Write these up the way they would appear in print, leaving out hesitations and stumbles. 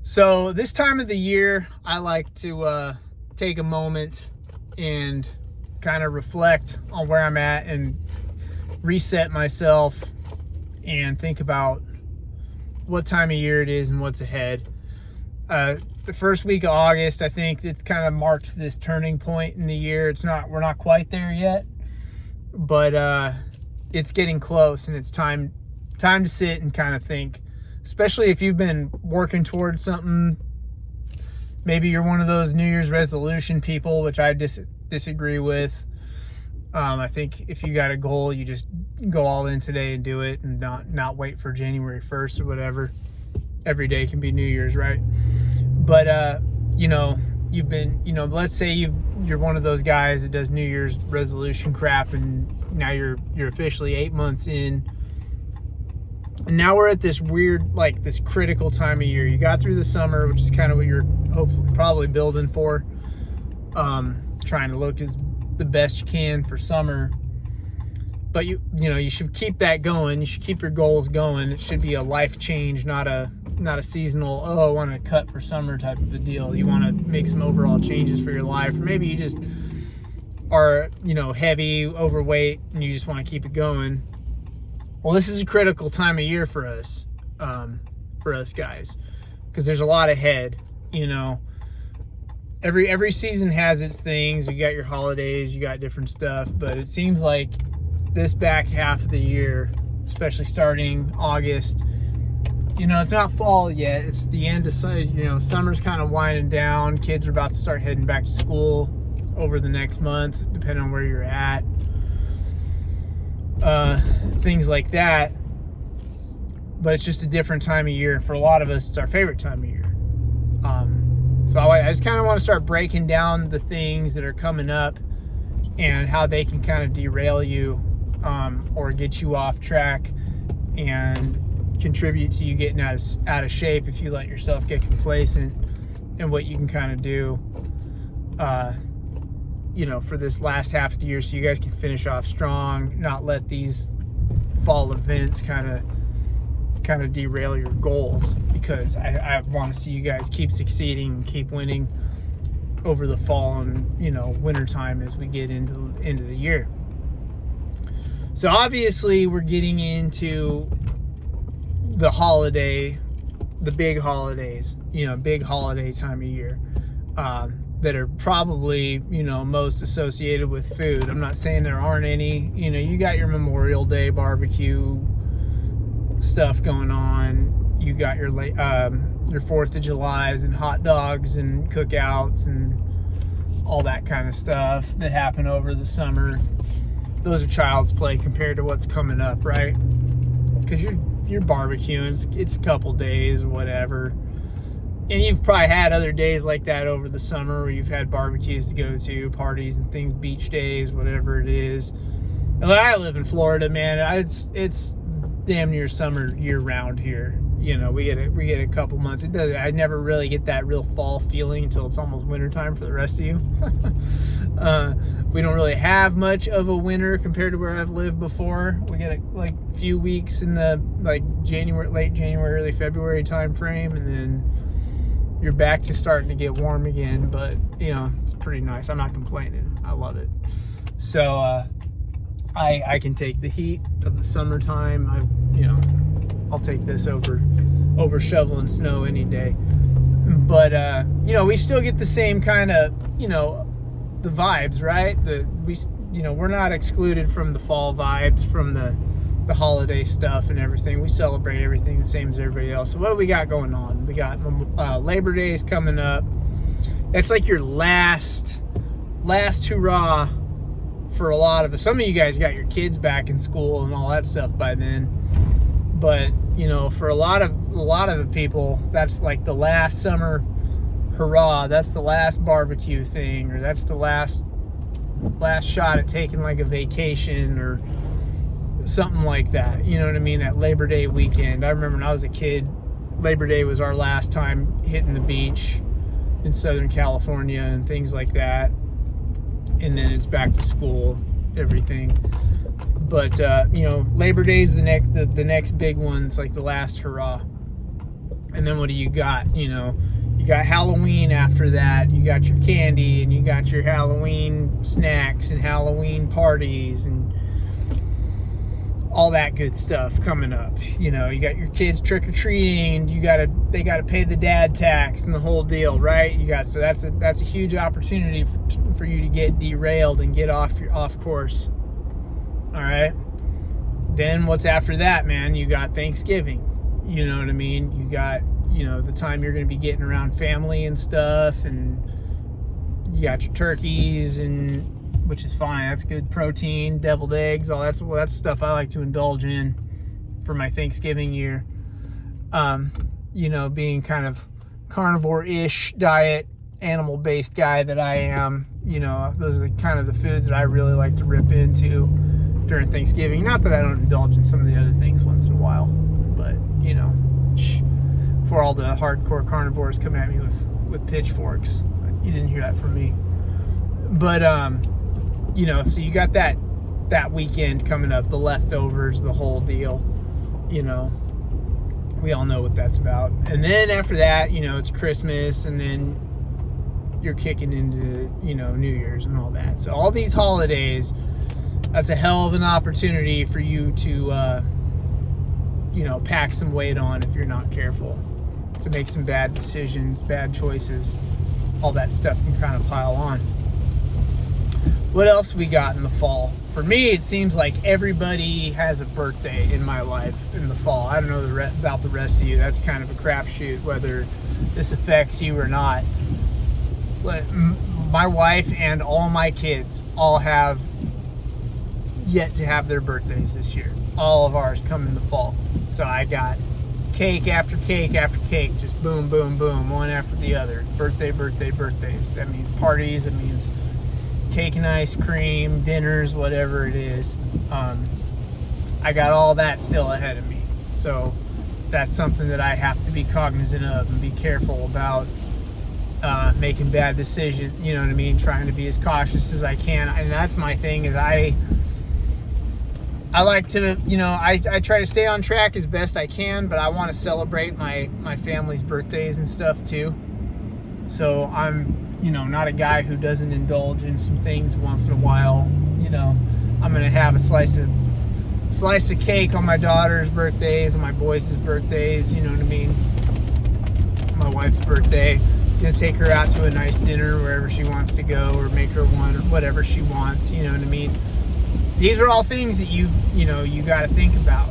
So this time of the year, I like to take a moment and kind of reflect on where I'm at and reset myself and think about what time of year it is and what's ahead. The first week of August, I think it's kind of marks this turning point in the year. We're not quite there yet, but it's getting close, and it's time to sit and kind of think. Especially if you've been working towards something. Maybe you're one of those New Year's resolution people, which I disagree with. I think if you got a goal, you just go all in today and do it, and not wait for January 1st or whatever. Every day can be New Year's, right? But let's say you're one of those guys that does New Year's resolution crap, and now you're officially 8 months in. And now we're at this weird, this critical time of year. You got through the summer, which is kind of what you're probably building for. Trying to look as the best you can for summer. But you should keep that going. You should keep your goals going. It should be a life change, not a seasonal, I want to cut for summer type of a deal. You want to make some overall changes for your life. Or maybe you just are, heavy, overweight, and you just want to keep it going. Well, this is a critical time of year for us guys, because there's a lot ahead. Every season has its things. You got your holidays, you got different stuff, but it seems like this back half of the year, especially starting August, it's not fall yet. It's the end of summer's kind of winding down. Kids are about to start heading back to school over the next month, depending on where you're at. Things like that, but it's just a different time of year, and for a lot of us it's our favorite time of year. So I just kind of want to start breaking down the things that are coming up and how they can kind of derail you, or get you off track and contribute to you getting out of shape if you let yourself get complacent, and what you can kind of do for this last half of the year, so you guys can finish off strong, not let these fall events kind of derail your goals, because I want to see you guys keep succeeding and keep winning over the fall and winter time as we get into the year. So obviously we're getting into the big holidays, big holiday time of year, that are probably, most associated with food. I'm not saying there aren't any. You got your Memorial Day barbecue stuff going on. You got your 4th of July's and hot dogs and cookouts and all that kind of stuff that happen over the summer. Those are child's play compared to what's coming up, right? Because you're barbecuing. It's a couple days or whatever. And you've probably had other days like that over the summer where you've had barbecues to go to, parties and things, beach days, whatever it is. And I live in Florida, man. It's damn near summer year round here. We get a couple months. I never really get that real fall feeling until it's almost wintertime for the rest of you. We don't really have much of a winter compared to where I've lived before. We get a few weeks in the late January, early February time frame, and then you're back to starting to get warm again. But it's pretty nice. I'm not complaining. I love it. So I can take the heat of the summertime. I'll take this over shoveling snow any day. But we still get the same kind of the vibes, right? We're not excluded from the fall vibes, from the holiday stuff and everything. We celebrate everything the same as everybody else. So what do we got going on? We got Labor Day is coming up. It's like your last hurrah for a lot of us. Some of you guys got your kids back in school and all that stuff by then. But for a lot of the people, that's like the last summer hurrah. That's the last barbecue thing, or that's the last shot at taking a vacation or something like that. You know what I mean? That Labor Day weekend. I remember when I was a kid, Labor Day was our last time hitting the beach in Southern California and things like that. And then it's back to school, everything. But Labor Day is the next big one. It's like the last hurrah. And then what do you got? You got Halloween after that. You got your candy, and you got your Halloween snacks and Halloween parties and all that good stuff coming up. You got your kids trick-or-treating, and they gotta pay the dad tax and the whole deal, right? So that's a huge opportunity for you to get derailed and get off course. All right. Then what's after that, man? You got Thanksgiving. You know what I mean? You got, the time you're going to be getting around family and stuff, and you got your turkeys, which is fine. That's good protein, deviled eggs, all that's stuff I like to indulge in for my Thanksgiving year. Being kind of carnivore-ish diet, animal-based guy that I am, those are kind of the foods that I really like to rip into during Thanksgiving. Not that I don't indulge in some of the other things once in a while, but before all the hardcore carnivores come at me with pitchforks. You didn't hear that from me. But so you got that weekend coming up, the leftovers, the whole deal. We all know what that's about. And then after that, it's Christmas, and then you're kicking into New Year's and all that. So all these holidays, that's a hell of an opportunity for you to pack some weight on if you're not careful, to make some bad decisions, bad choices. All that stuff can kind of pile on. What else we got in the fall? For me, it seems like everybody has a birthday in my life in the fall. I don't know about the rest of you. That's kind of a crapshoot whether this affects you or not. But my wife and all my kids all have yet to have their birthdays this year. All of ours come in the fall. So I got cake after cake after cake, just boom, boom, boom, one after the other. Birthdays. That means parties. It means cake and ice cream, dinners, whatever it is. I got all that still ahead of me. So that's something that I have to be cognizant of and be careful about, making bad decisions, you know what I mean? Trying to be as cautious as I can. And that's my thing, is I like to, I try to stay on track as best I can, but I want to celebrate my family's birthdays and stuff too. So I'm, not a guy who doesn't indulge in some things once in a while. I'm going to have a slice of cake on my daughter's birthdays, on my boys' birthdays, you know what I mean? My wife's birthday. Gonna take her out to a nice dinner wherever she wants to go, or make her one, or whatever she wants, you know what I mean? These are all things that you got to think about.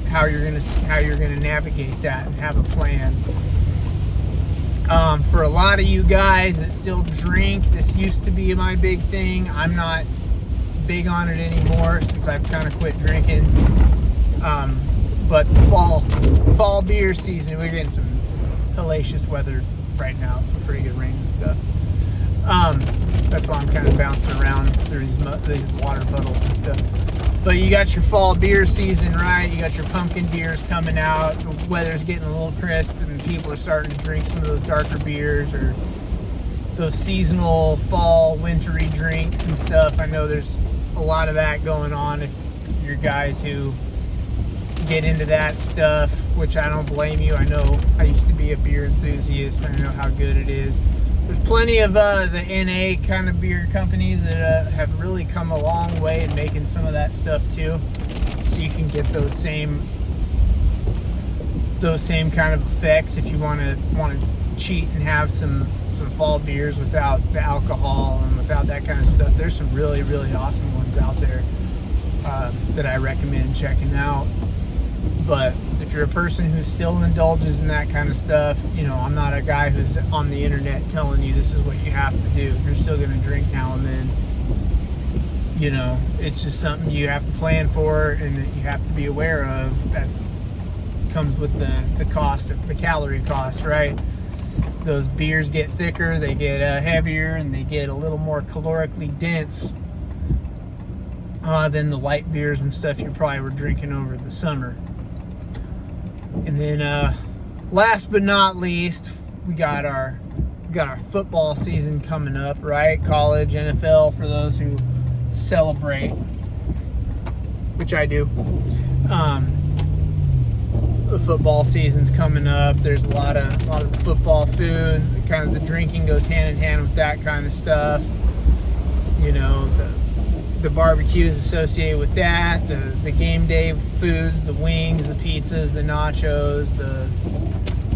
How you're gonna navigate that and have a plan. For a lot of you guys that still drink, this used to be my big thing. I'm not big on it anymore since I've kind of quit drinking. But fall beer season, we're getting some hellacious weather right now, some pretty good rain and stuff. That's why I'm kind of bouncing around through these water puddles and stuff. But you got your fall beer season, right? You got your pumpkin beers coming out. The weather's getting a little crisp, and people are starting to drink some of those darker beers, or those seasonal fall wintry drinks and stuff. I know there's a lot of that going on if you're guys who get into that stuff, which I don't blame you. I know I used to be a beer enthusiast. I know how good it is. There's plenty of the NA kind of beer companies that have really come a long way in making some of that stuff too, so you can get those same kind of effects if you want to cheat and have some fall beers without the alcohol and without that kind of stuff. There's some really, really awesome ones out there that I recommend checking out. But if you're a person who still indulges in that kind of stuff, I'm not a guy who's on the internet telling you this is what you have to do. You're still going to drink now and then. It's just something you have to plan for and that you have to be aware of. That's comes with the cost, the calorie cost, right? Those beers get thicker, they get heavier, and they get a little more calorically dense than the light beers and stuff you probably were drinking over the summer. And then last but not least, we got our football season coming up, right? College, NFL, for those who celebrate, which I do. the football season's coming up. There's a lot of the football food. Kind of the drinking goes hand in hand with that kind of stuff. You know, the barbecue is associated with that. The game day foods, the wings, the pizzas, the nachos, the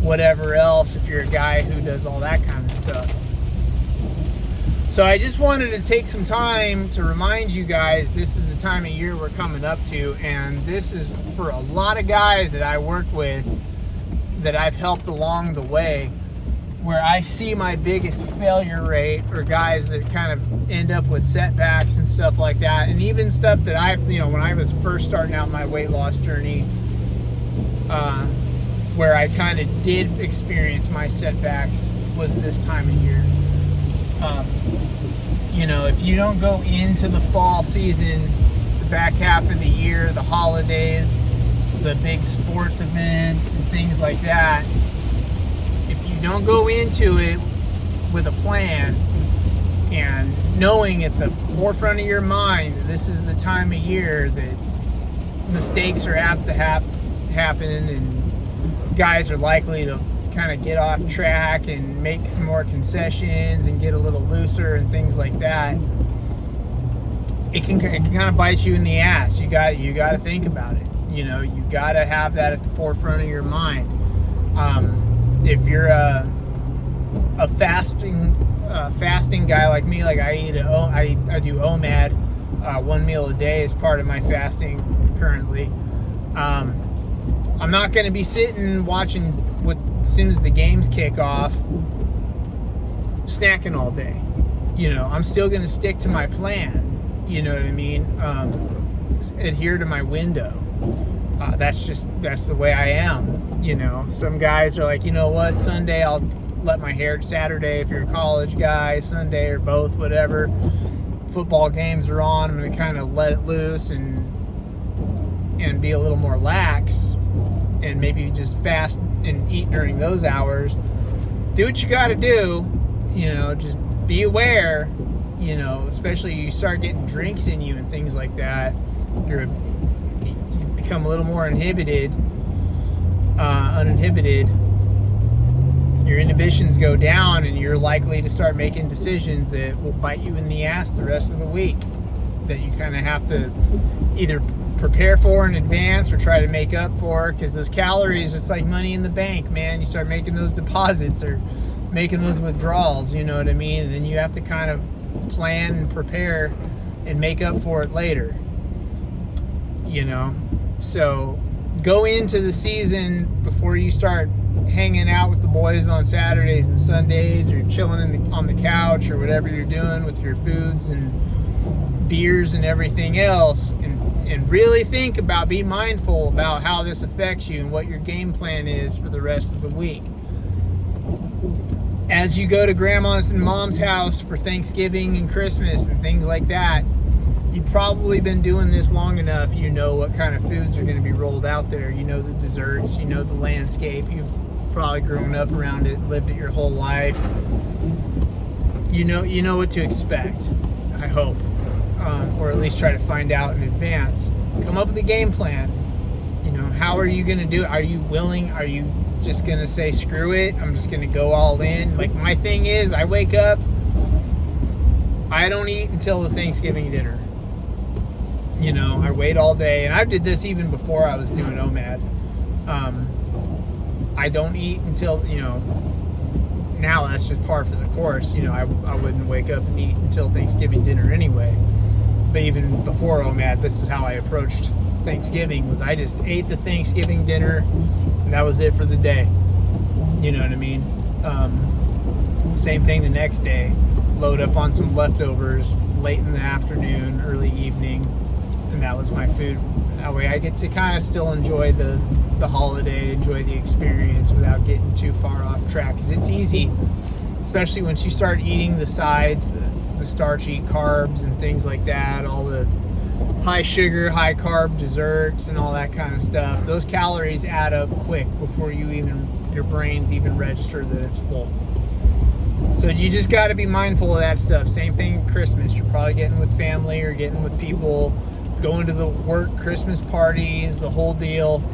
whatever else. If you're a guy who does all that kind of stuff. So I just wanted to take some time to remind you guys this is the time of year we're coming up to, and this is for a lot of guys that I work with that I've helped along the way, where I see my biggest failure rate, or guys that kind of end up with setbacks and stuff like that, and even stuff that when I was first starting out my weight loss journey, where I kind of did experience my setbacks was this time of year. If you don't go into the fall season, the back half of the year, the holidays, the big sports events and things like that, if you don't go into it with a plan and knowing at the forefront of your mind that this is the time of year that mistakes are apt to happen and guys are likely to kind of get off track and make some more concessions and get a little looser and things like that, it can kind of bite you in the ass. You got to think about it. You got to have that at the forefront of your mind. If you're a fasting guy like me, like I do OMAD, one meal a day is part of my fasting currently. I'm not going to be sitting watching as soon as the games kick off, snacking all day. I'm still going to stick to my plan. You know what I mean? Adhere to my window. That's the way I am. Some guys are like, you know what, Sunday I'll let my hair, Saturday if you're a college guy, Sunday or both, whatever. Football games are on, I'm going to kind of let it loose and be a little more lax and maybe just fast and eat during those hours. Do what you got to do. Just be aware. Especially you start getting drinks in you and things like that. You become a little more uninhibited. Your inhibitions go down, and you're likely to start making decisions that will bite you in the ass the rest of the week. That you kind of have to either prepare for in advance or try to make up for, because those calories, it's like money in the bank, man. You start making those deposits or making those withdrawals, you know what I mean? And then you have to kind of plan and prepare and make up for it later. So go into the season before you start hanging out with the boys on Saturdays and Sundays, or chilling on the couch or whatever you're doing with your foods and beers and everything else, and really think about, be mindful about how this affects you and what your game plan is for the rest of the week. As you go to grandma's and mom's house for Thanksgiving and Christmas and things like that, you've probably been doing this long enough. You know what kind of foods are going to be rolled out there. You know the desserts, you know the landscape. You've probably grown up around it, lived it your whole life. You know what to expect, I hope. Or at least try to find out in advance. Come up with a game plan. How are you going to do it? Are you willing? Are you just going to say, screw it, I'm just going to go all in? Like, my thing is, I wake up, I don't eat until the Thanksgiving dinner. I wait all day, and I did this even before I was doing OMAD. I don't eat until, now that's just par for the course. I wouldn't wake up and eat until Thanksgiving dinner anyway. But even before OMAD, this is how I approached Thanksgiving, was I just ate the Thanksgiving dinner, and that was it for the day. You know what I mean? Same thing the next day. Load up on some leftovers late in the afternoon, early evening, and that was my food. That way I get to kind of still enjoy the holiday, enjoy the experience without getting too far off track. Because it's easy, especially once you start eating the sides, the starchy carbs and things like that, all the high sugar, high carb desserts and all that kind of stuff. Those calories add up quick before your brains even register that it's full. So you just got to be mindful of that stuff. Same thing at Christmas. You're probably getting with family or getting with people, going to the work Christmas parties, the whole deal.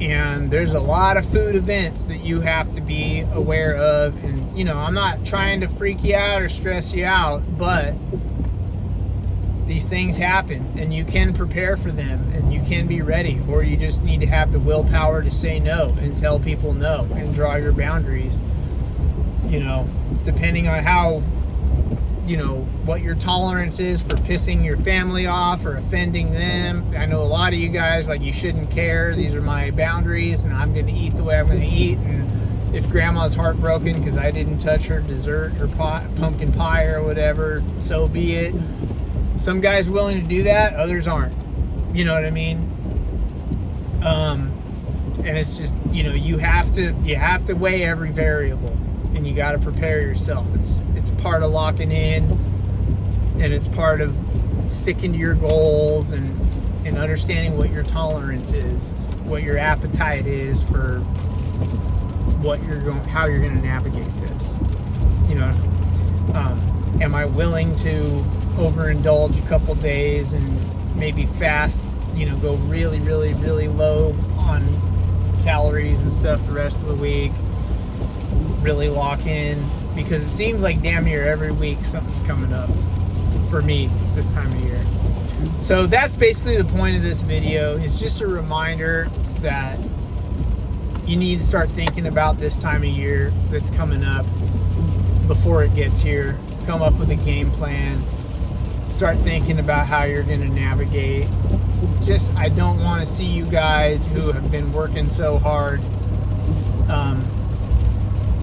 And there's a lot of food events that you have to be aware of. And, you know, I'm not trying to freak you out or stress you out, but these things happen and you can prepare for them and you can be ready, or you just need to have the willpower to say no and tell people no and draw your boundaries, you know, depending on how, you know, what your tolerance is for pissing your family off or offending them. I know a lot of you guys, like, you shouldn't care. These are my boundaries and I'm going to eat the way I'm going to eat. And if grandma's heartbroken because I didn't touch her dessert or pumpkin pie or whatever, so be it. Some guys willing to do that, others aren't. You know what I mean? And it's just, you know, you have to weigh every variable, and you got to prepare yourself. It's part of locking in, and it's part of sticking to your goals and understanding what your tolerance is, what your appetite is for how you're going to navigate this. You know, am I willing to overindulge a couple days and maybe fast, you know, go really, really, really low on calories and stuff the rest of the week, really lock in, because it seems like damn near every week something's coming up for me this time of year. So that's basically the point of this video, is just a reminder that you need to start thinking about this time of year that's coming up before it gets here. Come up with a game plan. Start thinking about how you're going to navigate. Just, I don't want to see you guys who have been working so hard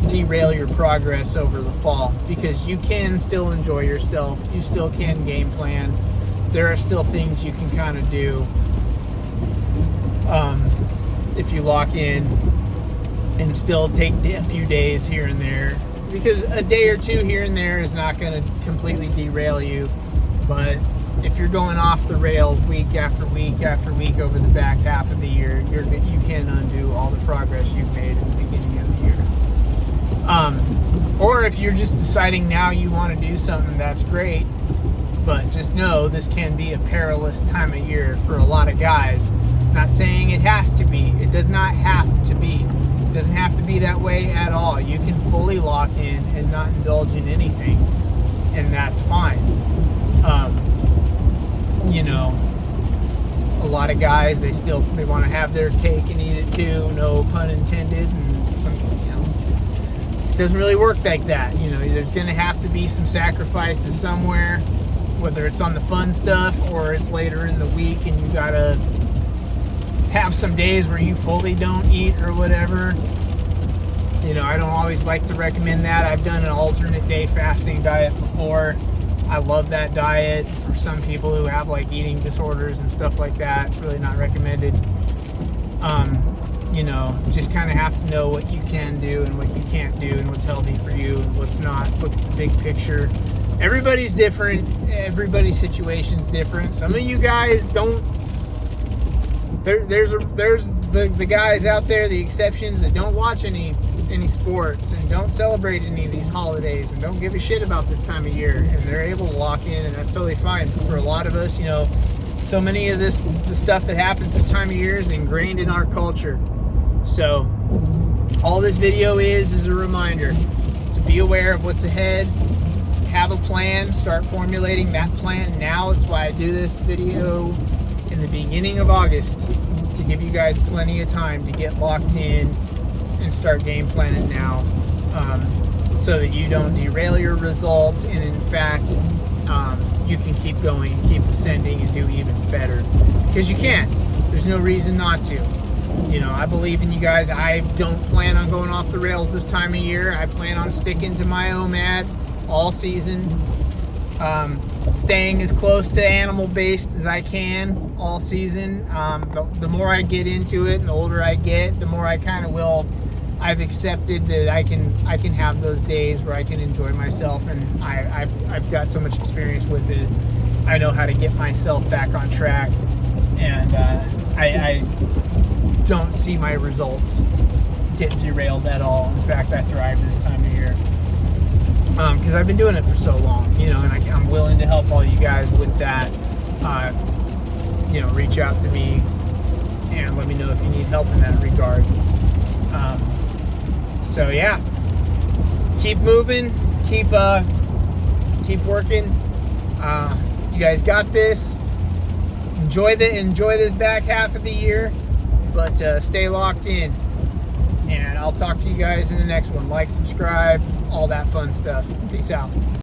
derail your progress over the fall, because you can still enjoy yourself. You still can game plan. There are still things you can kind of do if you lock in, and still take a few days here and there, because a day or two here and there is not going to completely derail you. But if you're going off the rails week after week after week over the back half of the year, you can undo all the progress you've made at the beginning of the year. Or if you're just deciding now you want to do something, that's great. But just know this can be a perilous time of year for a lot of guys. Not saying it has to be. It does not have to be. It doesn't have to be that way at all. You can fully lock in and not indulge in anything, and that's fine. You know, a lot of guys, they want to have their cake and eat it too, no pun intended, and some, you know, it doesn't really work like that. You know, there's going to have to be some sacrifices somewhere, whether it's on the fun stuff or it's later in the week and you got to have some days where you fully don't eat or whatever. You know, I don't always like to recommend that. I've done an alternate day fasting diet before. I love that diet. For some people who have like eating disorders and stuff like that, it's really not recommended. You know, just kind of have to know what you can do and what you can't do and what's healthy for you and what's not. Look at the big picture. Everybody's different. Everybody's situation's different. Some of you guys don't. There's the guys out there, the exceptions, that don't watch any sports and don't celebrate any of these holidays and don't give a shit about this time of year, and they're able to lock in, and that's totally fine. But for a lot of us, you know, so many of the stuff that happens this time of year is ingrained in our culture. So all this video is a reminder to be aware of what's ahead, have a plan, start formulating that plan now. That's why I do this video in the beginning of August, to give you guys plenty of time to get locked in and start game planning now, so that you don't derail your results, and in fact you can keep going, keep ascending, and do even better, because you can. There's no reason not to. You know, I believe in you guys. I don't plan on going off the rails this time of year. I plan on sticking to my OMAD all season, staying as close to animal-based as I can all season. The more I get into it and the older I get, the more I kind of will. I've accepted that I can have those days where I can enjoy myself, and I've got so much experience with it. I know how to get myself back on track, and I don't see my results get derailed at all. In fact, I thrive this time of year, because I've been doing it for so long, you know, and I'm willing to help all you guys with that. You know, reach out to me and let me know if you need help in that regard. So yeah, keep moving, keep working. You guys got this. Enjoy this back half of the year, but stay locked in. And I'll talk to you guys in the next one. Like, subscribe, all that fun stuff. Peace out.